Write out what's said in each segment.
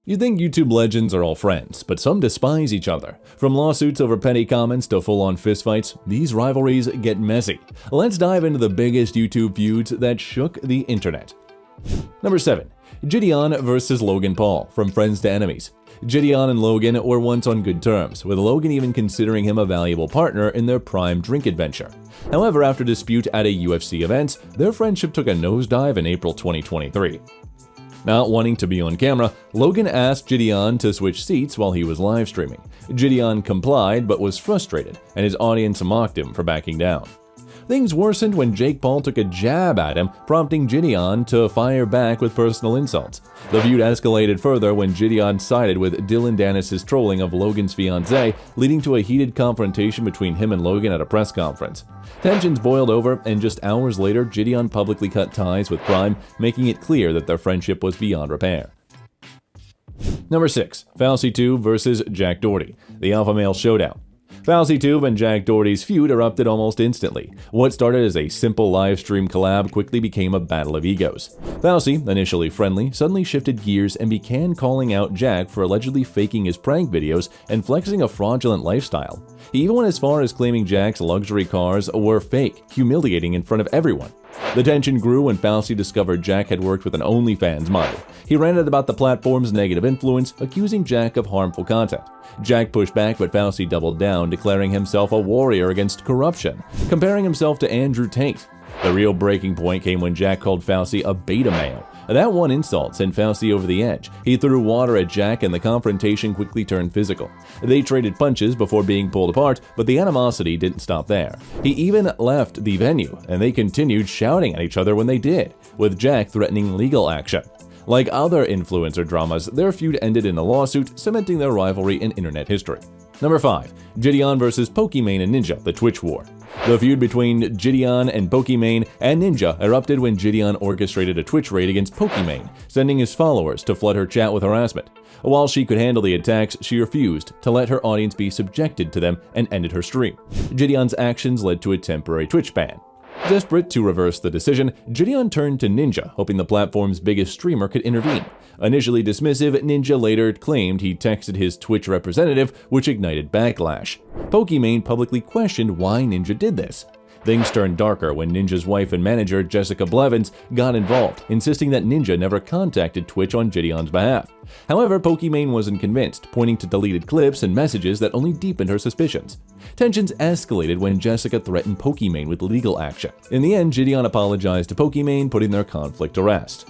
You'd think YouTube legends are all friends, but some despise each other. From lawsuits over petty comments to full-on fistfights, these rivalries get messy. Let's dive into the biggest YouTube feuds that shook the internet. Number 7. Jidion versus Logan Paul, from friends to enemies. Jidion and Logan were once on good terms, with Logan even considering him a valuable partner in their prime drink adventure. However, after a dispute at a UFC event, their friendship took a nosedive in April 2023. Not wanting to be on camera, Logan asked Jidion to switch seats while he was live streaming. Jidion complied but was frustrated, and his audience mocked him for backing down. Things worsened when Jake Paul took a jab at him, prompting Jidion to fire back with personal insults. The feud escalated further when Jidion sided with Dylan Dennis's trolling of Logan's fiancée, leading to a heated confrontation between him and Logan at a press conference. Tensions boiled over, and just hours later, Jidion publicly cut ties with Prime, making it clear that their friendship was beyond repair. Number 6. Fousey 2 versus Jack Doherty, the alpha male showdown. Fousey 2 and Jack Doherty's feud erupted almost instantly. What started as a simple live stream collab quickly became a battle of egos. Fousey, initially friendly, suddenly shifted gears and began calling out Jack for allegedly faking his prank videos and flexing a fraudulent lifestyle. He even went as far as claiming Jack's luxury cars were fake, humiliating in front of everyone. The tension grew when Fousey discovered Jack had worked with an OnlyFans model. He ranted about the platform's negative influence, accusing Jack of harmful content. Jack pushed back, but Fousey doubled down, declaring himself a warrior against corruption, comparing himself to Andrew Tate. The real breaking point came when Jack called Fousey a beta male. That one insult sent Fousey over the edge. He threw water at Jack, and the confrontation quickly turned physical. They traded punches before being pulled apart, but the animosity didn't stop there. He even left the venue, and they continued shouting at each other when they did, with Jack threatening legal action. Like other influencer dramas, their feud ended in a lawsuit, cementing their rivalry in internet history. Number 5. Jidion versus Pokimane and Ninja, the Twitch War. The feud between Jidion and Pokimane and Ninja erupted when Jidion orchestrated a Twitch raid against Pokimane, sending his followers to flood her chat with harassment. While she could handle the attacks, she refused to let her audience be subjected to them and ended her stream. Jidion's actions led to a temporary Twitch ban. Desperate to reverse the decision, Jidion turned to Ninja, hoping the platform's biggest streamer could intervene. Initially dismissive, Ninja later claimed he texted his Twitch representative, which ignited backlash. Pokimane publicly questioned why Ninja did this. Things turned darker when Ninja's wife and manager, Jessica Blevins, got involved, insisting that Ninja never contacted Twitch on Jidion's behalf. However, Pokimane wasn't convinced, pointing to deleted clips and messages that only deepened her suspicions. Tensions escalated when Jessica threatened Pokimane with legal action. In the end, Jidion apologized to Pokimane, putting their conflict to rest.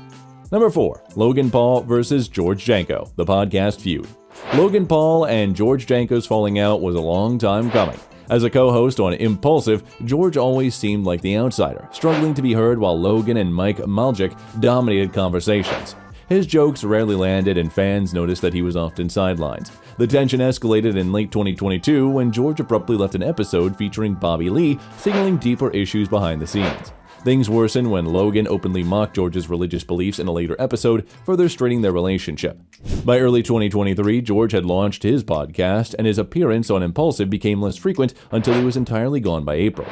Number 4. Logan Paul versus George Janko, the podcast feud. Logan Paul and George Janko's falling out was a long time coming. As a co-host on Impulsive, George always seemed like the outsider, struggling to be heard while Logan and Mike Maljic dominated conversations. His jokes rarely landed, and fans noticed that he was often sidelined. The tension escalated in late 2022 when George abruptly left an episode featuring Bobby Lee, signaling deeper issues behind the scenes. Things worsened when Logan openly mocked George's religious beliefs in a later episode, further straining their relationship. By early 2023, George had launched his podcast, and his appearance on Impulsive became less frequent until he was entirely gone by April.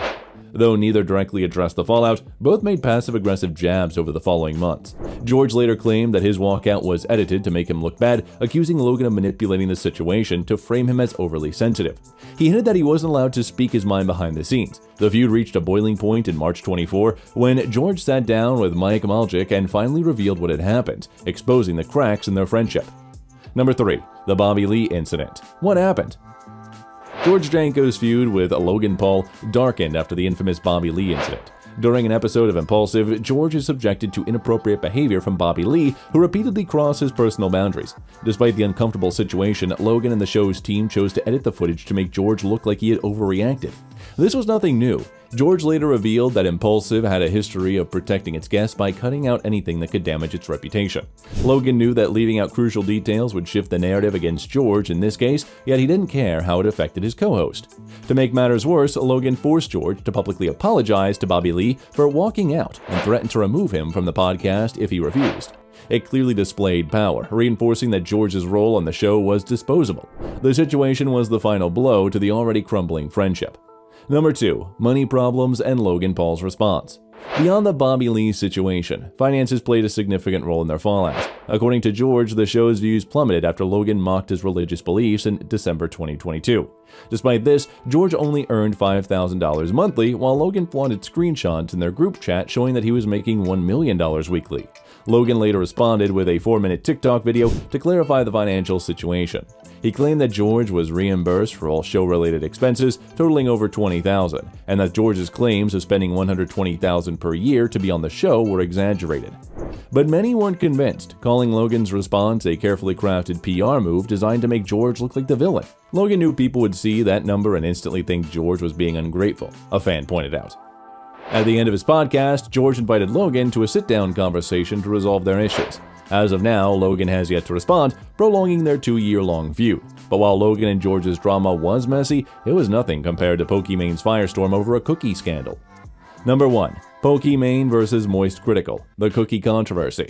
Though neither directly addressed the fallout, both made passive-aggressive jabs over the following months. George later claimed that his walkout was edited to make him look bad, accusing Logan of manipulating the situation to frame him as overly sensitive. He hinted that he wasn't allowed to speak his mind behind the scenes. The feud reached a boiling point in March 24 when George sat down with Mike Maljic and finally revealed what had happened, exposing the cracks in their friendship. Number 3. The Bobby Lee incident. What happened? George Janko's feud with Logan Paul darkened after the infamous Bobby Lee incident. During an episode of Impulsive, George is subjected to inappropriate behavior from Bobby Lee, who repeatedly crossed his personal boundaries. Despite the uncomfortable situation, Logan and the show's team chose to edit the footage to make George look like he had overreacted. This was nothing new. George later revealed that Impulsive had a history of protecting its guests by cutting out anything that could damage its reputation. Logan knew that leaving out crucial details would shift the narrative against George in this case, yet he didn't care how it affected his co-host. To make matters worse, Logan forced George to publicly apologize to Bobby Lee for walking out and threatened to remove him from the podcast if he refused. It clearly displayed power, reinforcing that George's role on the show was disposable. The situation was the final blow to the already crumbling friendship. Number 2. Money problems and Logan Paul's response. Beyond the Bobby Lee situation, finances played a significant role in their fallout. According to George, the show's views plummeted after Logan mocked his religious beliefs in December 2022. Despite this, George only earned $5,000 monthly, while Logan flaunted screenshots in their group chat showing that he was making $1 million weekly. Logan later responded with a 4-minute TikTok video to clarify the financial situation. He claimed that George was reimbursed for all show-related expenses, totaling over $20,000, and that George's claims of spending $120,000 per year to be on the show were exaggerated. But many weren't convinced, calling Logan's response a carefully crafted PR move designed to make George look like the villain. Logan knew people would see that number and instantly think George was being ungrateful, a fan pointed out. At the end of his podcast, George invited Logan to a sit-down conversation to resolve their issues. As of now, Logan has yet to respond, prolonging their 2-year-long feud. But while Logan and George's drama was messy, it was nothing compared to Pokimane's firestorm over a cookie scandal. Number 1. Pokimane vs. Moist Critical, the cookie controversy.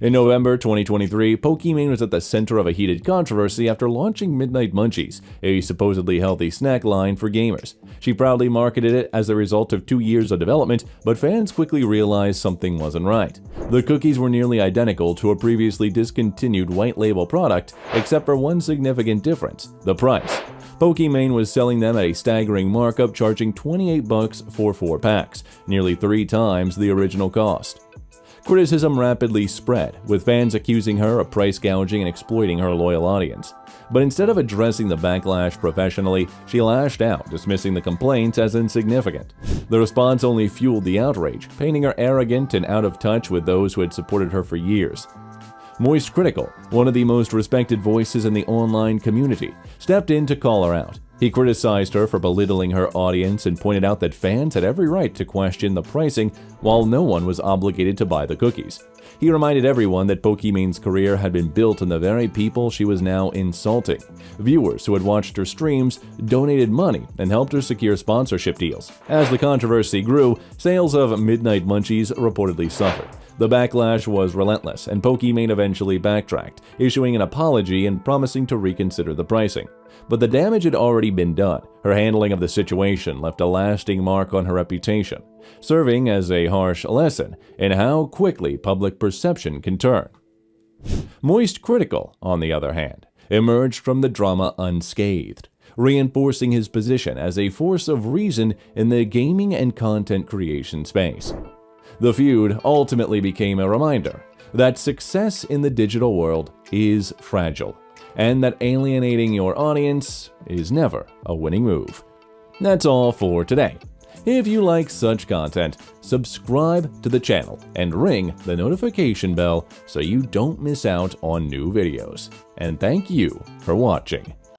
In November 2023, Pokimane was at the center of a heated controversy after launching Midnight Munchies, a supposedly healthy snack line for gamers. She proudly marketed it as a result of 2 years of development, but fans quickly realized something wasn't right. The cookies were nearly identical to a previously discontinued white label product, except for one significant difference: the price. Pokimane was selling them at a staggering markup, charging $28 for 4 packs, nearly 3 times the original cost. Criticism rapidly spread, with fans accusing her of price gouging and exploiting her loyal audience. But instead of addressing the backlash professionally, she lashed out, dismissing the complaints as insignificant. The response only fueled the outrage, painting her arrogant and out of touch with those who had supported her for years. Moist Critical, one of the most respected voices in the online community, stepped in to call her out. He criticized her for belittling her audience and pointed out that fans had every right to question the pricing while no one was obligated to buy the cookies. He reminded everyone that Pokimane's career had been built on the very people she was now insulting. Viewers who had watched her streams donated money and helped her secure sponsorship deals. As the controversy grew, sales of Midnight Munchies reportedly suffered. The backlash was relentless, and Pokimane eventually backtracked, issuing an apology and promising to reconsider the pricing. But the damage had already been done. Her handling of the situation left a lasting mark on her reputation, serving as a harsh lesson in how quickly public perception can turn. Moist Critical, on the other hand, emerged from the drama unscathed, reinforcing his position as a force of reason in the gaming and content creation space. The feud ultimately became a reminder that success in the digital world is fragile, and that alienating your audience is never a winning move. That's all for today. If you like such content, subscribe to the channel and ring the notification bell so you don't miss out on new videos. And thank you for watching.